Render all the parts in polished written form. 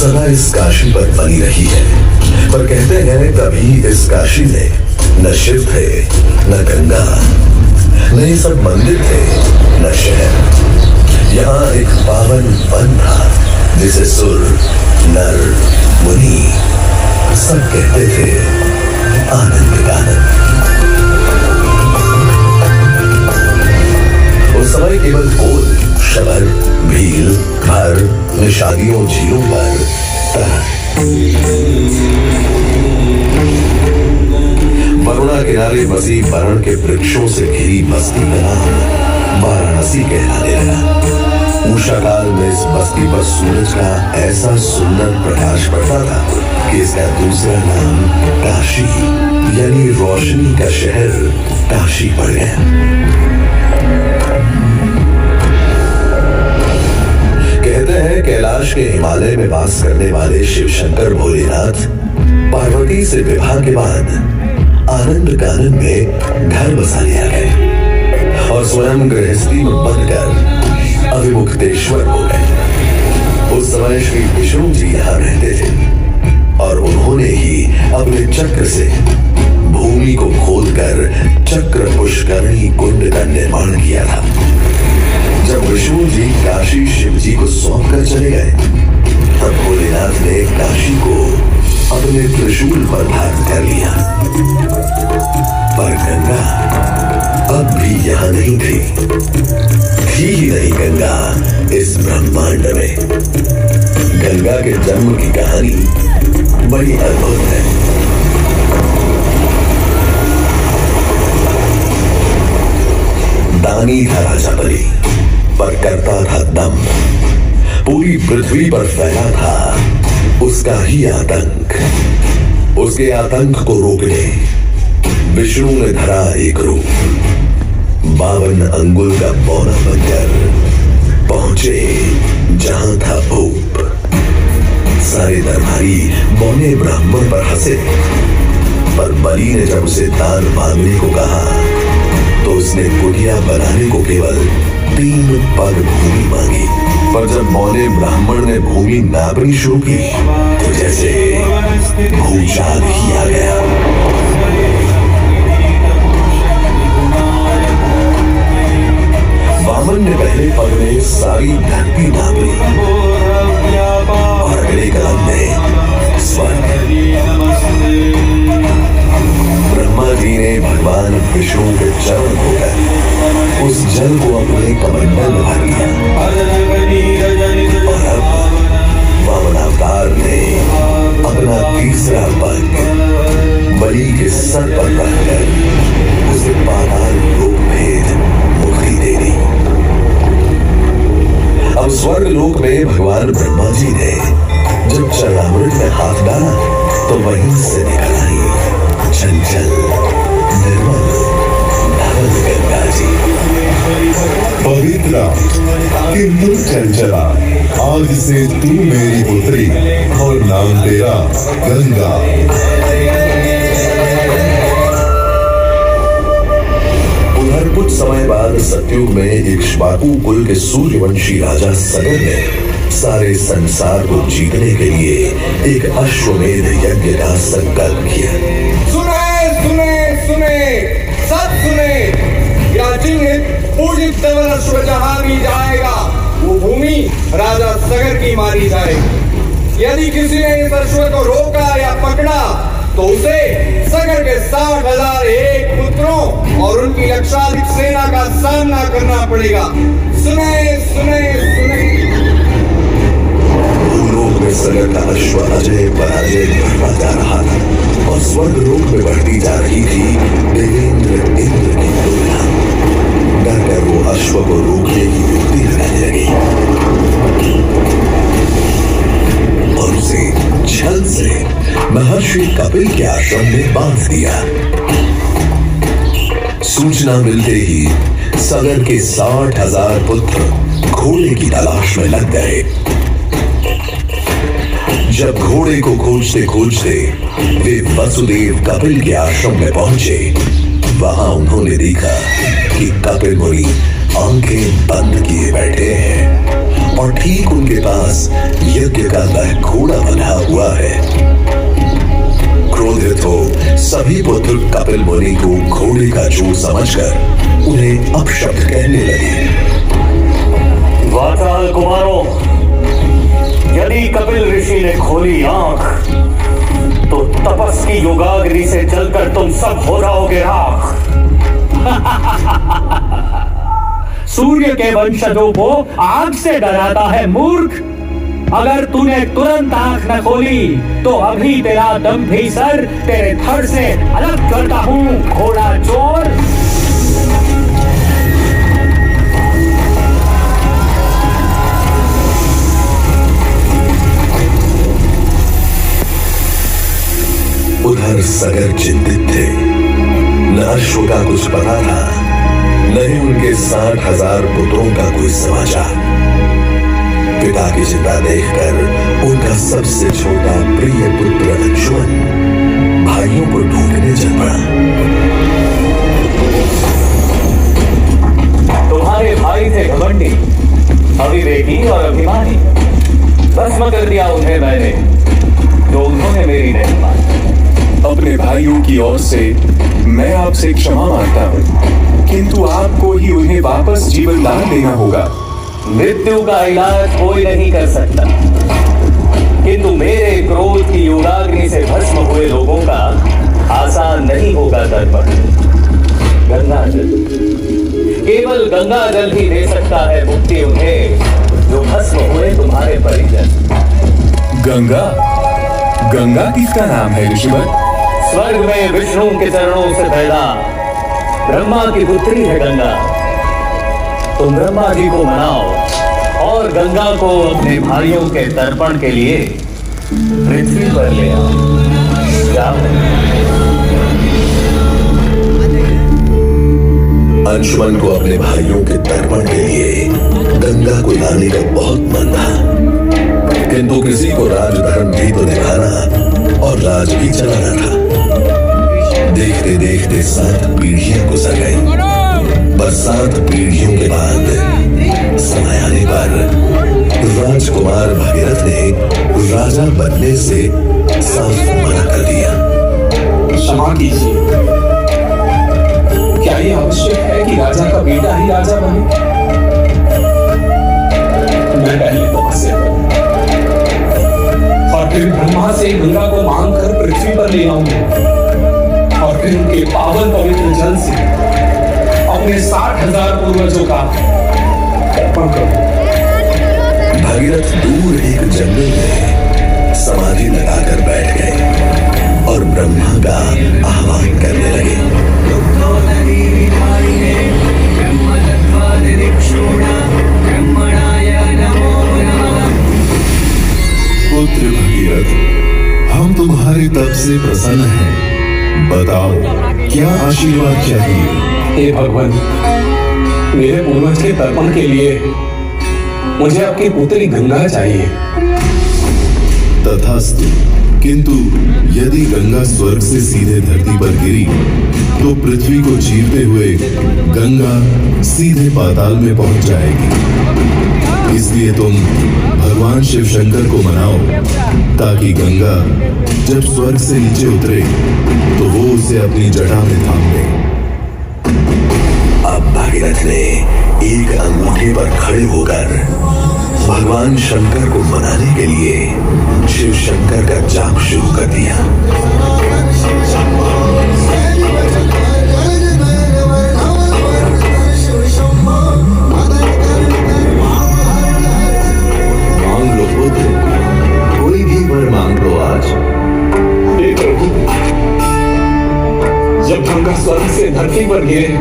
सदा इस काशी पर बनी रही है। पर कहते हैं कभी इस काशी में न शिव थे, न गंगा, न ये सब मंदिर थे, न शहर। यहाँ एक पावन वन था जिसे सुर, नर, मुनि सब कहते थे आनंद कानन। उस समय केवल कोल, शबर, भील, भर, निशानियों, झीलों पर वरुणा किनारे बसी वरण के वृक्षों से घिरी बस्ती का नाम वाराणसी कहलाने लगा। उषा काल में इस बस्ती पर सूरज का ऐसा सुंदर प्रकाश पड़ता था कि इसका दूसरा नाम काशी यानी रोशनी का शहर काशी पड़ गया। कहते हैं कैलाश के हिमालय में वास करने वाले शिव शंकर भोलेनाथ पार्वती से विवाह के बाद आनंद कानन में घर बसा लिया गए और स्वयं गृहस्थी में बनकर अभिमुक्तेश्वर हो गए। उस समय श्री विष्णु जी यहाँ रहते थे और उन्होंने ही अपने चक्र से भूमि को खोदकर चक्र पुष्करणी कुंड का निर्माण किया था। जब विष्णु जी काशी शिव जी को सौंप कर चले गए तब भोलेनाथ ने काशी को अपने त्रिशूल पर धारण कर लिया। पर गंगा अब भी यहाँ नहीं थी ही नहीं गंगा इस ब्रह्मांड में। गंगा के जन्म की कहानी बड़ी अद्भुत है। दानी था राजा बलि पर करता था दम। पूरी पृथ्वी पर फैला था उसका ही आतंक। उसके आतंक को रोकने विष्णु ने धरा एक रूप। 52 अंगुल का बौना बनकर पहुंचे जहां था भूप। सारे दरबारी बौने ब्राह्मण पर हंसे पर बलि ने जब उसे दान मांगने को कहा तो उसने कुटिया बनाने को केवल 3 पग भूमि मांगी। पर जब मौने ब्राह्मण ने भूमि नापनी शुरू की तो जैसे भूचाल ही आ गया। वामन ने पहले पग में सारी धरती नाप ली और अगले कदम में स्वर्ग। ब्रह्मा जी ने भगवान विष्णु के चरण होकर उस जल को अपने कमंडल में भर लिया और अब वामनावतार ने अपना तीसरा पग बलि के सर पर रखकर उसे पाताल लोक भेद मुक्ति दे दी। अब स्वर्ग लोक में भगवान ब्रह्मा जी ने जब चरणामृत में हाथ डाला तो वहीं से निकल आई चंचल निर्मल धवल गंगा जी। पवित्रा किंतु चंचला, आज से तू मेरी पुत्री और नाम तेरा गंगा। उधर कुछ समय बाद सतयुग में इक्ष्वाकु कुल के सूर्यवंशी राजा सगर ने सारे संसार को जीतने के लिए एक अश्वमेध यज्ञ का संकल्प किया। सुने सुने सुने सब सुने, पूजित धवल अश्व जहां भी जाएगा वो भूमि राजा सगर की मारी जाएगी। यदि किसी ने इस अश्व को रोका या पकड़ा तो उसे सगर के 60,001 पुत्रों और उनकी लक्षाधिक सेना का सामना करना पड़ेगा। सुने सुने सुने। भूलोक में सगर का अश्व अजय पराजय बढ़ता जा रहा था और स्वर्ग लोक में बढ़ती जा रही थी देवेंद्र इंद्र की तुलना। डरकर वो अश्व को रोकने की युक्ति लगाने लगी और उसे छल से महर्षि कपिल के आश्रम में बांध दिया। सूचना मिलते ही सगर के 60,000 पुत्र घोड़े की तलाश में लग गए। जब घोड़े को खोजते खोजते वे वसुदेव कपिल के आश्रम में पहुंचे, वहां उन्होंने देखा कि कपिल मुनि आंखें बंद किए बैठे हैं और ठीक उनके पास यज्ञ का वह घोड़ा बंधा हुआ है। क्रोधित हो सभी पुत्र कपिल मुनि को घोड़े का चोर समझकर उन्हें अपशब्द कहने लगे। वाचाल कुमारों, यदि कपिल ऋषि ने खोली आंख तो तपस की योगाग्नि से जलकर तुम सब हो जाओगे राख। सूर्य के वंशजों को आग से डराता है मूर्ख। अगर तूने तुरंत आंख न खोली तो अभी तेरा दम भी सर तेरे धड़ से अलग करता हूं, घोड़ा चोर। उधर सगर चिंतित थे। न अश्व का कुछ पता था, न ही उनके 60,000 पुत्रों का कोई समाचार। पिता की चिंता देखकर उनका सबसे छोटा प्रिय पुत्र अंशुमन भाइयों को ढूंढने चल पड़ा। तुम्हारे भाई थे घमंडी, अविवेकी और अभिमानी। भस्म कर दिया उन्हें मैंने, जो उन्होंने मेरी नहीं मानी। अपने भाइयों की ओर से मैं आपसे क्षमा मांगता हूँ, किंतु आपको ही उन्हें वापस जीवन दान देना होगा। मृत्यु का इलाज कोई नहीं कर सकता, किंतु मेरे क्रोध की योगाग्नि से भस्म हुए लोगों का आसान नहीं होगा दर्पण। गंगा जल, केवल गंगा जल ही दे सकता है मुक्ति उन्हें जो भस्म हुए तुम्हारे परिजन। गंगा? गंगा किसका नाम है ऋषिवर? स्वर्ग में विष्णु के चरणों से पैदा ब्रह्मा की पुत्री है गंगा। तुम ब्रह्मा जी को मनाओ और गंगा को अपने भाइयों के तर्पण के लिए पृथ्वी पर ले आओ। जाओ। अंशुमन को अपने भाइयों के तर्पण के लिए गंगा को लाने का बहुत मन था, किंतु किसी को राजधर्म भी तो निभाना और राज भी चलाना था। देखते देखते 7 पीढ़ियां गुजर गई, पर 7 पीढ़ियों के बाद समय आने पर राजकुमार भगीरथ ने राजा बनने से साफ मना कर दिया। क्षमा कीजिए, क्या ये आवश्यक है कि राजा का बेटा ही राजा बने? मैं पहले तपस्या करूं और फिर ब्रह्मा से गंगा को मांग कर पृथ्वी पर ले आऊंगा और फिर उनके पावन पवित्र जल से अपने 60,000 पूर्वजों का तर्पण करूं। भगीरथ दूर एक जंगल में समाधि लगाकर बैठ गए और ब्रह्मा का आह्वान करने लगे। पुत्र भगीरथ, हम तुम्हारे तप से प्रसन्न हैं। बताओ क्या आशीर्वाद चाहिए? हे भगवान, मेरे पूर्वज के तर्पण के लिए मुझे आपकी पुत्री गंगा चाहिए। तथास्तु, किंतु यदि गंगा स्वर्ग से सीधे धरती पर गिरी तो पृथ्वी को चीरते हुए गंगा सीधे पाताल में पहुंच जाएगी। इसलिए तुम भगवान शिव शंकर को मनाओ ताकि गंगा जब स्वर्ग से नीचे उतरे तो वो उसे अपनी जटा में थाम ले। अब भगीरथ ने एक अंगूठे पर खड़े होकर भगवान शंकर को मनाने के लिए शिव शंकर का जाप शुरू कर दिया। मांग लो पुत्र, कोई भी वर मांग लो आज। हे प्रभु, जब गंगा स्वर्ग से धरती पर गिरे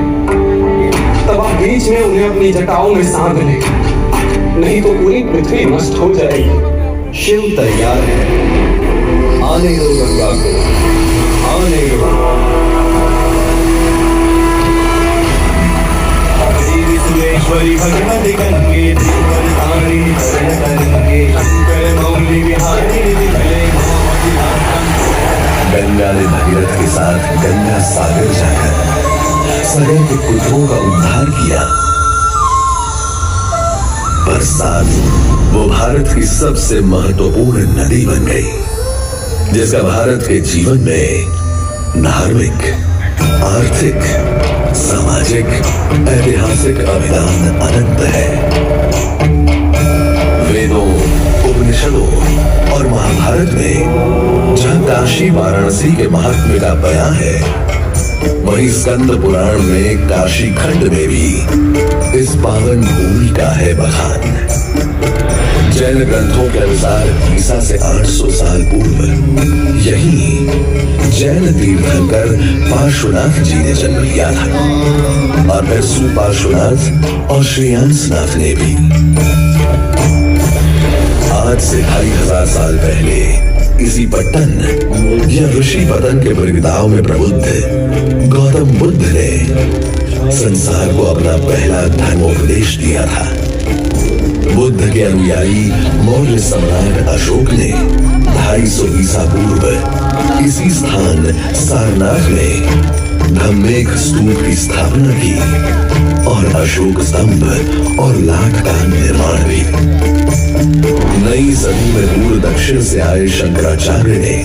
तब आप बीच में उन्हें अपनी जटाओं में साध लें, नहीं तो पूरी पृथ्वी नष्ट हो जाएगी। शिव तैयार है, आने दो गंगा को, आने दो। सुरेश्वरी भगवती गंगे देवधारिणी शरण तरंगे शंकर मौली विहारी निधि। गंगा ने भगीरथ के साथ गंगा सागर जाकर सगर के पुत्रों का उद्धार किया। पश्चात वो भारत की सबसे महत्वपूर्ण नदी बन गई, जिसका भारत के जीवन में धार्मिक, आर्थिक, सामाजिक, ऐतिहासिक अभिदान अनंत है। वेदों, उपनिषदों और महाभारत में जहां काशी वाराणसी के महात्म्य का बयान है, वहीं स्कंद पुराण में काशी खंड में भी इस पावन भूमि का है बखान। जैन ग्रंथों के अनुसार ईसा से 800 साल पूर्व यही जैन तीर्थंकर पार्श्वनाथ जी ने जन्म लिया था, और फिर सुपार्श्वनाथ और श्रेयांसनाथ ने भी। आज से 2500 साल पहले इसी पट्टन या ऋषि पतन के प्रगटाव में प्रबुद्ध गौतम बुद्ध ने संसार को अपना पहला धर्मोपदेश दिया था। बुद्ध के अनुयायी मौर्य सम्राट अशोक ने 250 ईसा पूर्व इसी स्थान सारनाथ में धम्मेक स्तूप की स्थापना की और अशोक स्तंभ और लाख का निर्माण भी। नई सदी में दूर दक्षिण से आए शंकराचार्य ने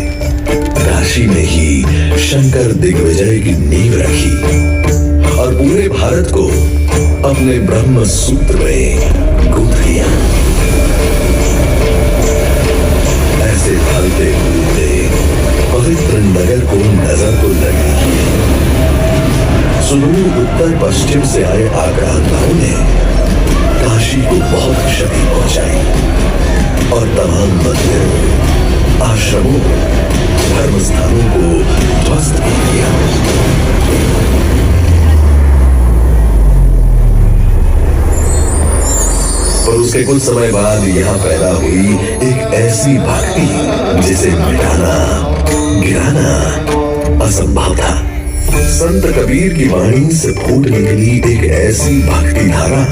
काशी में ही शंकर दिग्विजय की नींव रखी और पूरे भारत को अपने ब्रह्म सूत्र में गूंथ लिया। ऐसे फलते फूलते पवित्र नगर को नजर को लगने की सुदूर उत्तर पश्चिम से आए आक्रांताओं ने काशी को बहुत क्षति पहुंचाई और तमाम मंदिरों, आश्रमों, धर्म स्थानों को ध्वस्त कर दिया। और उसके कुछ समय बाद यहाँ पैदा हुई एक ऐसी भक्ति जिसे मिटाना, गिराना असंभव था। संत कबीर की वाणी से फूट निकली एक ऐसी भक्ति धारा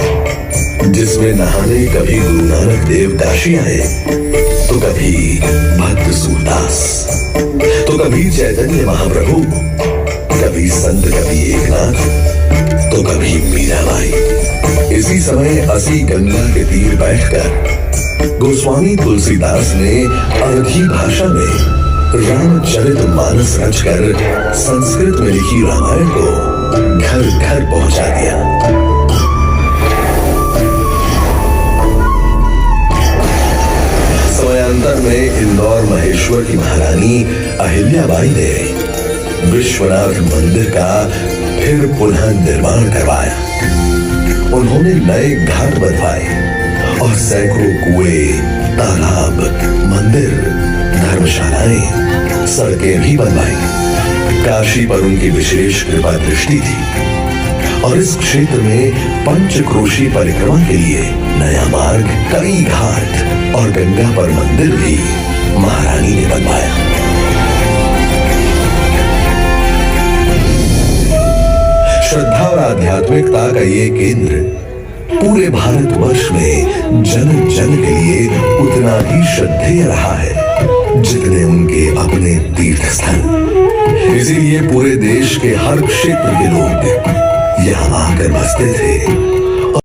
जिसमें नहाने कभी गुरु नानक देव काशी आए, तो कभी भक्त सूरदास, तो कभी चैतन्य महाप्रभु, कभी संत कभी एकनाथ, तो कभी मीराबाई। इसी समय असी गंगा के तीर बैठकर गोस्वामी तुलसीदास ने अवधी भाषा में रामचरित मानस रचकर संस्कृत में लिखी रामायण को घर घर पहुंचा दिया। समयांतर में इंदौर महेश्वर की महारानी अहिल्याबाई ने विश्वनाथ मंदिर का फिर पुनः निर्माण करवाया। उन्होंने नए घाट बनवाए और सैकड़ों कुएं, तालाब, मंदिर, धर्मशालाएं, सड़कें भी बनवाई। काशी पर उनकी विशेष कृपा दृष्टि थी और इस क्षेत्र में पंचक्रोशी परिक्रमा के लिए नया मार्ग, कई घाट और गंगा पर मंदिर भी महारानी ने बनवाया। श्रद्धा और आध्यात्मिकता का ये केंद्र पूरे भारतवर्ष में जन जन के लिए उतना ही श्रद्धेय रहा है जितने उनके अपने तीर्थ स्थल। इसीलिए पूरे देश के हर क्षेत्र के लोग यहाँ आकर बसते थे